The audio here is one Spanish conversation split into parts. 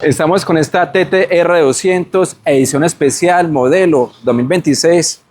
Estamos con esta TTR 200 edición especial modelo 2026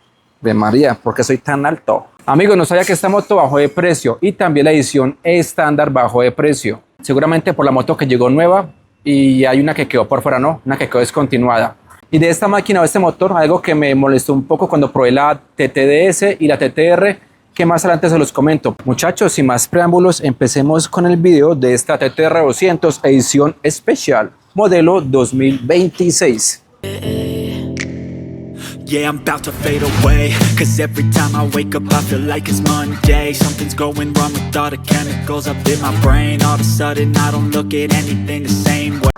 de María, ¿por qué soy tan alto? Amigos, no sabía que esta moto bajó de precio y también la edición estándar bajó de precio. Seguramente por la moto que llegó nueva y hay una que quedó por fuera, no, una que quedó descontinuada. Y de esta máquina o este motor, algo que me molestó un poco cuando probé la TTDS y la TTR, que más adelante se los comento. Muchachos, sin más preámbulos, empecemos con el video de esta TTR 200 edición especial, modelo 2026. Yeah, I'm about to fade away, cause every time I wake up I feel like it's Monday. Something's going wrong with all the chemicals up in my brain. All of a sudden I don't look at anything the same way.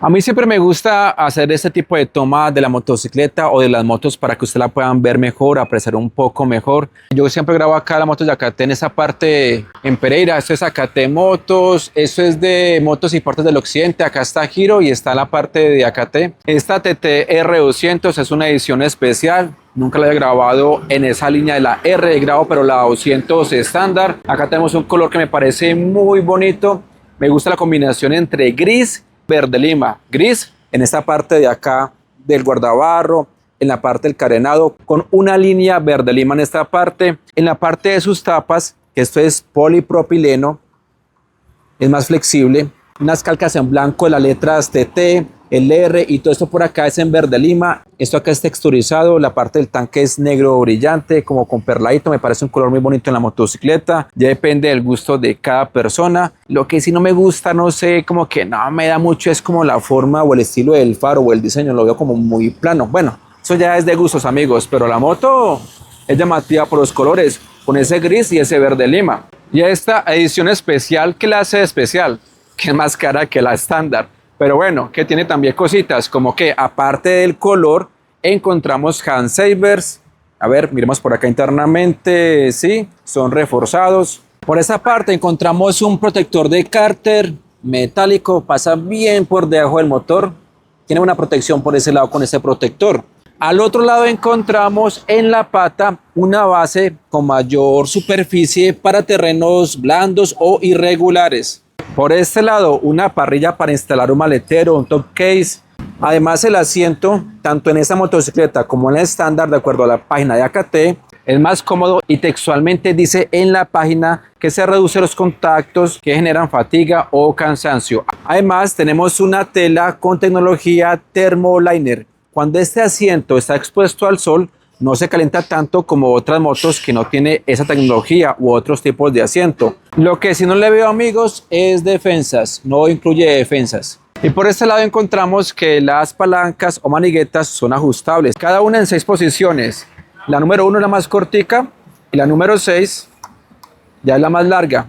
A mí siempre me gusta hacer este tipo de toma de la motocicleta o de las motos para que ustedes la puedan ver mejor, apreciar un poco mejor. Yo siempre grabo acá las motos de AKT en esa parte en Pereira. Esto es AKT Motos, esto es de Motos y Partes del Occidente. Acá está Giro y está la parte de AKT. Esta TTR 200 es una edición especial. Nunca la he grabado en esa línea de la R, he grabado pero la 200 estándar. Acá tenemos un color que me parece muy bonito. Me gusta la combinación entre gris verde lima, gris en esta parte de acá del guardabarro, en la parte del carenado, con una línea verde lima en esta parte, en la parte de sus tapas, que esto es polipropileno, es más flexible, unas calcas en blanco de las letras TT, el R y todo esto por acá es en verde lima. Esto acá es texturizado, la parte del tanque es negro brillante, como con perladito. Me parece un color muy bonito en la motocicleta. Ya depende del gusto de cada persona. Lo que sí no me gusta, no sé, como que no me da mucho, es como la forma o el estilo del faro o el diseño. Lo veo como muy plano. Bueno, eso ya es de gustos, amigos, pero la moto es llamativa por los colores, con ese gris y ese verde lima. Y esta edición especial, ¿qué la hace especial? Que es más cara que la estándar. Pero bueno, que tiene también cositas, como que aparte del color, encontramos handsavers. A ver, miremos por acá internamente, sí, son reforzados. Por esa parte encontramos un protector de cárter metálico, pasa bien por debajo del motor. Tiene una protección por ese lado con ese protector. Al otro lado encontramos en la pata una base con mayor superficie para terrenos blandos o irregulares. Por este lado, una parrilla para instalar un maletero, un top case. Además, el asiento, tanto en esta motocicleta como en la estándar, de acuerdo a la página de AKT, es más cómodo y textualmente dice en la página que se reduce los contactos que generan fatiga o cansancio. Además, tenemos una tela con tecnología Thermoliner. Cuando este asiento está expuesto al sol, no se calienta tanto como otras motos que no tiene esa tecnología u otros tipos de asiento. Lo que sí no le veo, amigos, es defensas, no incluye defensas. Y por este lado encontramos que las palancas o maniguetas son ajustables, cada una en 6 posiciones. La número 1 es la más cortica y la número 6 ya es la más larga.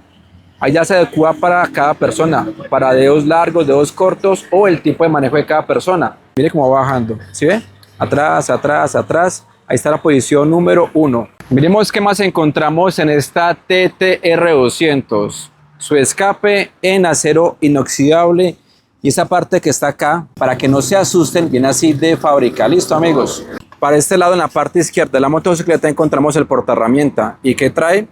Ahí ya se adecua para cada persona, para dedos largos, dedos cortos o el tipo de manejo de cada persona. Mire cómo va bajando, ¿sí ve? Atrás, atrás, atrás. Ahí está la posición número 1. Miremos qué más encontramos en esta TTR 200. Su escape en acero inoxidable y esa parte que está acá, para que no se asusten, viene así de fábrica. Listo, amigos. Para este lado, en la parte izquierda de la motocicleta, encontramos el portaherramienta. ¿Y qué trae?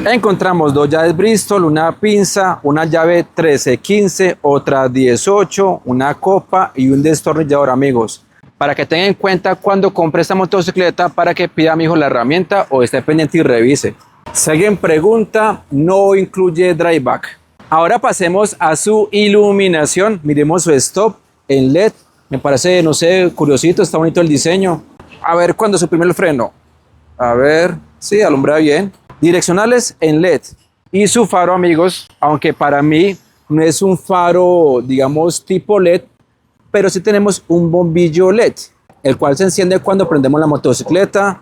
Encontramos 2 llaves Bristol, una pinza, una llave 13-15, otra 18, una copa y un destornillador, amigos. Para que tengan en cuenta cuando compre esta motocicleta, para que pida a mi hijo la herramienta o esté pendiente y revise. Si alguien pregunta, no incluye dryback. Ahora pasemos a su iluminación. Miremos su stop en LED. Me parece, no sé, curiosito, está bonito el diseño. A ver cuando suprime el freno. A ver, sí, alumbra bien. Direccionales en LED. Y su faro, amigos, aunque para mí no es un faro, digamos, tipo LED, pero sí tenemos un bombillo LED, el cual se enciende cuando prendemos la motocicleta,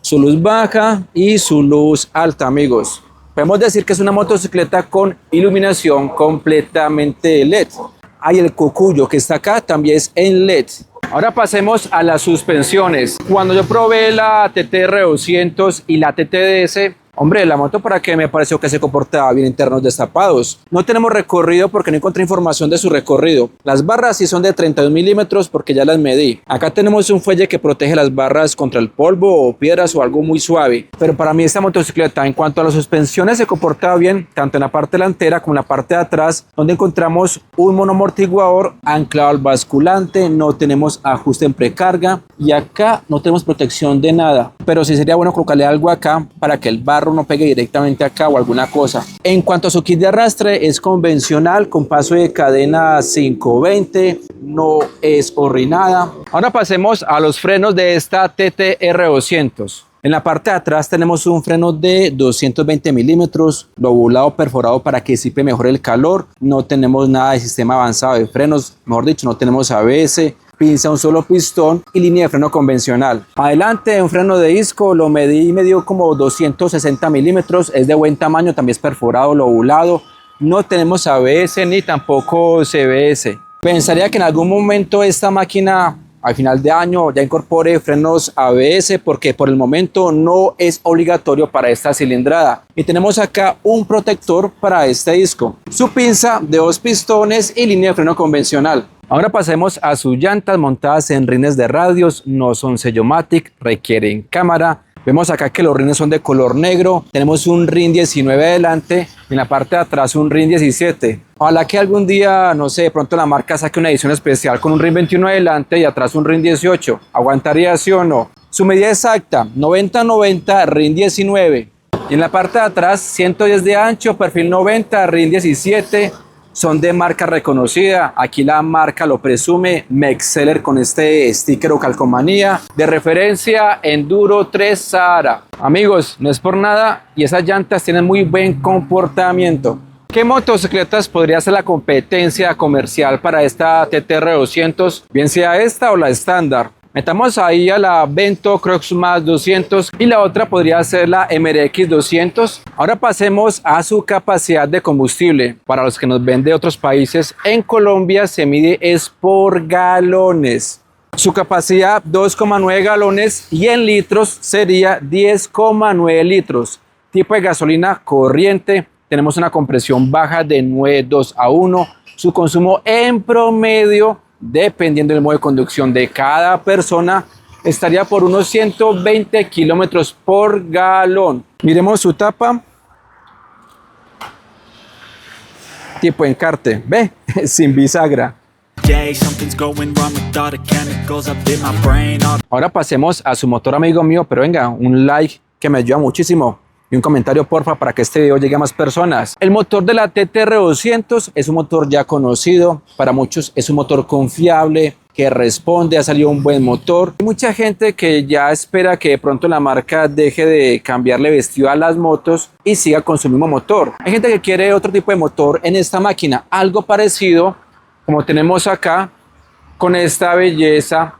su luz baja y su luz alta, amigos. Podemos decir que es una motocicleta con iluminación completamente LED. Hay el cucuyo que está acá, también es en LED. Ahora pasemos a las suspensiones. Cuando yo probé la TTR 200 y la TTDS, Hombre, la moto para que me pareció que se comportaba bien en terrenos destapados. No tenemos recorrido porque no encontré información de su recorrido. Las barras sí son de 32 milímetros porque ya las medí. Acá tenemos un fuelle que protege las barras contra el polvo o piedras o algo muy suave. Pero para mí esta motocicleta en cuanto a las suspensiones se comportaba bien, tanto en la parte delantera como en la parte de atrás, donde encontramos un monoamortiguador anclado al basculante, no tenemos ajuste en precarga y acá no tenemos protección de nada. Pero sí sería bueno colocarle algo acá para que el barro no pegue directamente acá o alguna cosa. En cuanto a su kit de arrastre, es convencional con paso de cadena 520, no es horrinada. Ahora pasemos a los frenos de esta TTR 200. En la parte de atrás tenemos un freno de 220 milímetros, lobulado perforado para que disipe mejor el calor. No tenemos nada de sistema avanzado de frenos, mejor dicho, no tenemos ABS. Pinza un solo pistón y línea de freno convencional. Adelante un freno de disco, lo medí y me dio como 260 milímetros, es de buen tamaño, también es perforado, lobulado. No tenemos ABS ni tampoco CBS. Pensaría que en algún momento esta máquina al final de año ya incorpore frenos ABS porque por el momento no es obligatorio para esta cilindrada. Y tenemos acá un protector para este disco, su pinza de 2 pistones y línea de freno convencional. Ahora pasemos a sus llantas montadas en rines de radios, no son Sellomatic, requieren cámara. Vemos acá que los rines son de color negro, tenemos un RIN 19 adelante y en la parte de atrás un RIN 17. Ojalá que algún día, no sé, de pronto la marca saque una edición especial con un RIN 21 adelante y atrás un RIN 18. ¿Aguantaría sí o no? Su medida exacta, 90-90, RIN 19. Y en la parte de atrás, 110 de ancho, perfil 90, RIN 17. Son de marca reconocida, aquí la marca lo presume, Mexceller con este sticker o calcomanía, de referencia Enduro 3 Sahara. Amigos, no es por nada y esas llantas tienen muy buen comportamiento. ¿Qué motocicletas podría ser la competencia comercial para esta TTR 200? Bien sea esta o la estándar. Metamos ahí a la Vento Crossmas 200 y la otra podría ser la MRX 200. Ahora pasemos a su capacidad de combustible. Para los que nos ven de otros países, en Colombia se mide es por galones. Su capacidad 2,9 galones y en litros sería 10,9 litros. Tipo de gasolina corriente. Tenemos una compresión baja de 9.2 a 1. Su consumo en promedio, dependiendo del modo de conducción de cada persona, estaría por unos 120 kilómetros por galón. Miremos su tapa. Tipo encarte, ve, sin bisagra. Ahora pasemos a su motor, amigo mío, pero venga, un like que me ayuda muchísimo. Y un comentario porfa para que este video llegue a más personas. El motor de la TTR 200 es un motor ya conocido, para muchos es un motor confiable, que responde, ha salido un buen motor. Hay mucha gente que ya espera que de pronto la marca deje de cambiarle vestido a las motos y siga con su mismo motor. Hay gente que quiere otro tipo de motor en esta máquina, algo parecido como tenemos acá con esta belleza,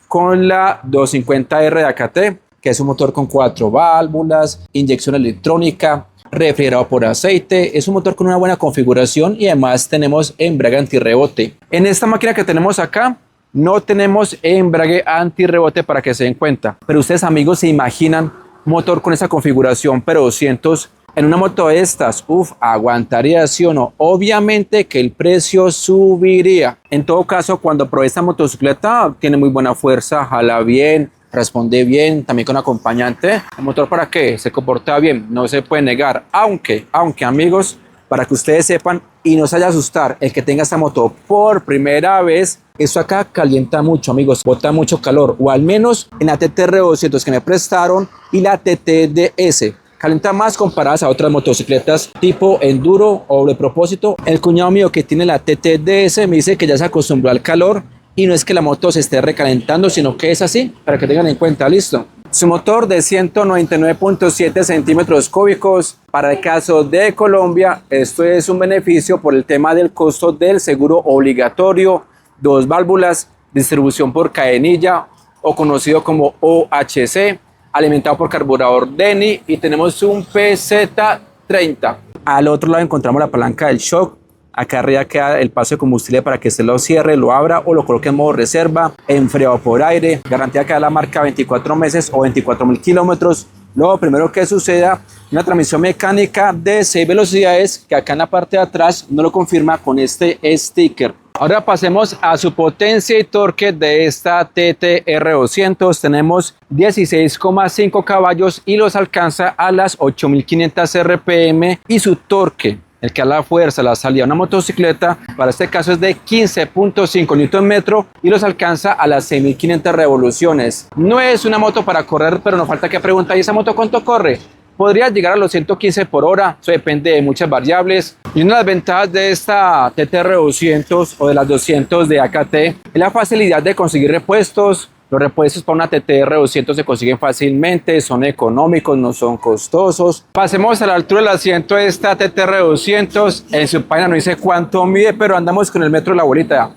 con la 250R de AKT, que es un motor con 4 válvulas, inyección electrónica, refrigerado por aceite. Es un motor con una buena configuración y además tenemos embrague antirrebote. En esta máquina que tenemos acá no tenemos embrague antirrebote para que se den cuenta. Pero ustedes, amigos, se imaginan un motor con esa configuración, pero 200 en una moto de estas, ¿aguantaría sí o no? Obviamente que el precio subiría. En todo caso, cuando probé esta motocicleta, tiene muy buena fuerza, jala bien, responde bien, también con acompañante. El motor, ¿para qué? Se comporta bien, no se puede negar. Aunque amigos, para que ustedes sepan y no se vaya a asustar, el que tenga esta moto por primera vez, esto acá calienta mucho, amigos, bota mucho calor, o al menos en la TTR 200 que me prestaron y la TTDS. Calienta más comparadas a otras motocicletas tipo enduro o de propósito. El cuñado mío que tiene la TTDS me dice que ya se acostumbró al calor y no es que la moto se esté recalentando, sino que es así, para que tengan en cuenta, listo. Su motor de 199.7 centímetros cúbicos. Para el caso de Colombia, esto es un beneficio por el tema del costo del seguro obligatorio, 2 válvulas, distribución por cadenilla o conocido como OHC, alimentado por carburador Denny y tenemos un PZ30. Al otro lado encontramos la palanca del shock. Acá arriba queda el paso de combustible para que se lo cierre, lo abra o lo coloque en modo reserva. Enfriado por aire. Garantía que da la marca 24 meses o 24.000 kilómetros. lo primero que suceda, una transmisión mecánica de 6 velocidades que acá en la parte de atrás no lo confirma con este sticker. Ahora pasemos a su potencia y torque de esta TTR200. Tenemos 16,5 caballos y los alcanza a las 8500 RPM, y su torque, el que da la fuerza, la salida de una motocicleta, para este caso es de 15,5 Nm y los alcanza a las 6500 revoluciones. No es una moto para correr, pero nos falta que preguntar, ¿y esa moto cuánto corre? Podría llegar a los 115 por hora, eso depende de muchas variables. Y una de las ventajas de esta TTR200 o de las 200 de AKT es la facilidad de conseguir repuestos. Los repuestos para una TTR200 se consiguen fácilmente, son económicos, no son costosos. Pasemos a la altura del asiento de esta TTR200. En su página no dice cuánto mide, pero andamos con el metro de la bolita.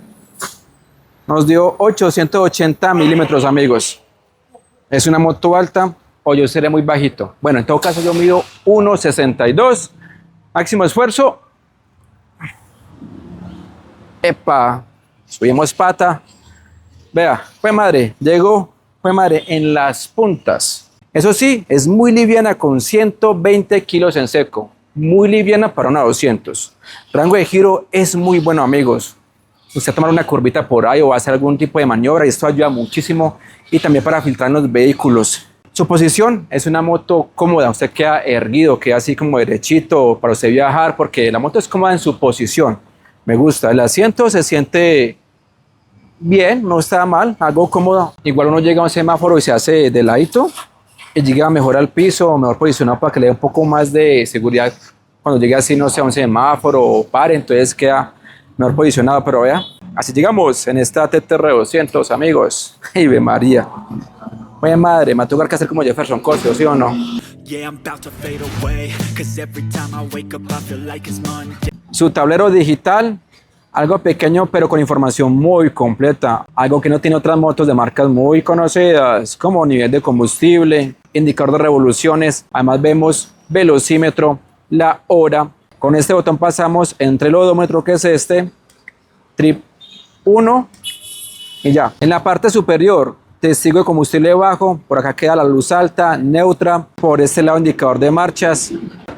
Nos dio 880 milímetros, amigos. Es una moto alta, o yo seré muy bajito. Bueno, en todo caso yo mido 1,62. Máximo esfuerzo. Epa, subimos pata. Vea, fue madre, llegó, fue madre en las puntas. Eso sí, es muy liviana con 120 kilos en seco. Muy liviana para una 200. Rango de giro es muy bueno, amigos. Usted tomar una curvita por ahí o va a hacer algún tipo de maniobra y esto ayuda muchísimo. Y también para filtrar en los vehículos. Su posición es una moto cómoda, usted queda erguido, queda así como derechito para usted viajar, porque la moto es cómoda en su posición. Me gusta, el asiento se siente bien, no está mal, algo cómodo. Igual uno llega a un semáforo y se hace de ladito y llega mejor al piso, mejor posicionado para que le dé un poco más de seguridad cuando llegue así, no sé, a un semáforo o pare, entonces queda mejor posicionado. Pero vea, así llegamos en esta TTR200, amigos. ¡Ay, ve María! Oye madre, me va a tocar que hacer como Jefferson Cosio, ¿sí o no? Su tablero digital, algo pequeño pero con información muy completa, algo que no tiene otras motos de marcas muy conocidas, como nivel de combustible, indicador de revoluciones. Además vemos velocímetro, la hora. Con este botón pasamos entre el odómetro, que es este, trip 1, y ya. En la parte superior, testigo de combustible bajo, por acá queda la luz alta, neutra, por este lado indicador de marchas.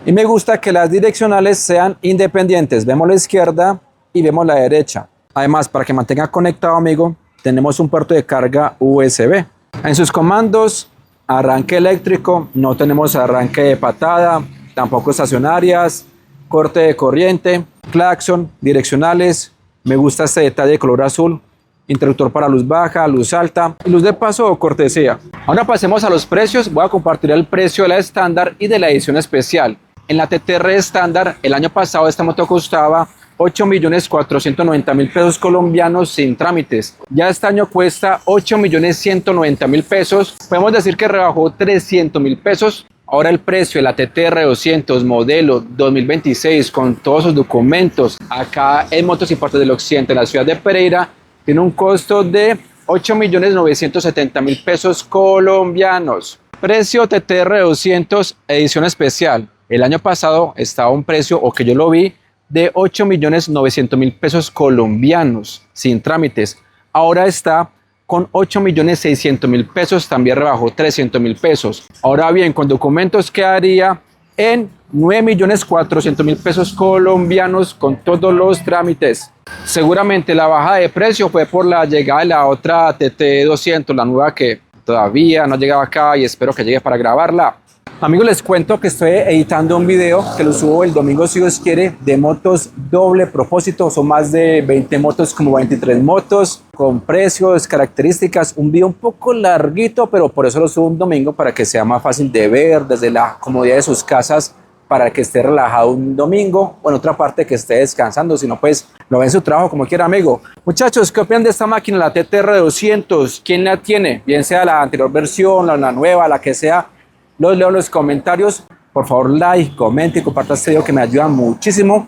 Y me gusta que las direccionales sean independientes, vemos la izquierda y vemos la derecha. Además, para que mantenga conectado, amigo, tenemos un puerto de carga USB. En sus comandos, arranque eléctrico, no tenemos arranque de patada, tampoco estacionarias, corte de corriente, claxon, direccionales. Me gusta este detalle de color azul. Interruptor para luz baja, luz alta y luz de paso o cortesía. Ahora pasemos a los precios. Voy a compartir el precio de la estándar y de la edición especial. En la TTR estándar, el año pasado esta moto costaba 8.490.000 pesos colombianos sin trámites. Ya este año cuesta 8.190.000 pesos. Podemos decir que rebajó 300.000 pesos. Ahora el precio de la TTR200 modelo 2026 con todos sus documentos acá en Motos Importes del Occidente, en la ciudad de Pereira, tiene un costo de 8.970.000 pesos colombianos. Precio TTR200 edición especial. El año pasado estaba a un precio, o que yo lo vi, de 8.900.000 pesos colombianos sin trámites. Ahora está con 8.600.000 pesos, también rebajó 300.000 pesos. Ahora bien, con documentos quedaría en 9.400.000 pesos colombianos con todos los trámites. Seguramente la bajada de precio fue por la llegada de la otra TT200, la nueva que todavía no llegaba acá y espero que llegue para grabarla. Amigos, les cuento que estoy editando un video que lo subo el domingo, si Dios quiere, de motos doble propósito. Son más de 20 motos, como 23 motos, con precios, características. Un video un poco larguito, pero por eso lo subo un domingo, para que sea más fácil de ver desde la comodidad de sus casas, para que esté relajado un domingo, o en otra parte que esté descansando. Si no, pues lo ve en su trabajo, como quiera, amigo. Muchachos, ¿qué opinan de esta máquina, la TTR200? ¿Quién la tiene? Bien sea la anterior versión, la nueva, la que sea. Los leo en los comentarios. Por favor, like, comente y comparta este video, que me ayuda muchísimo.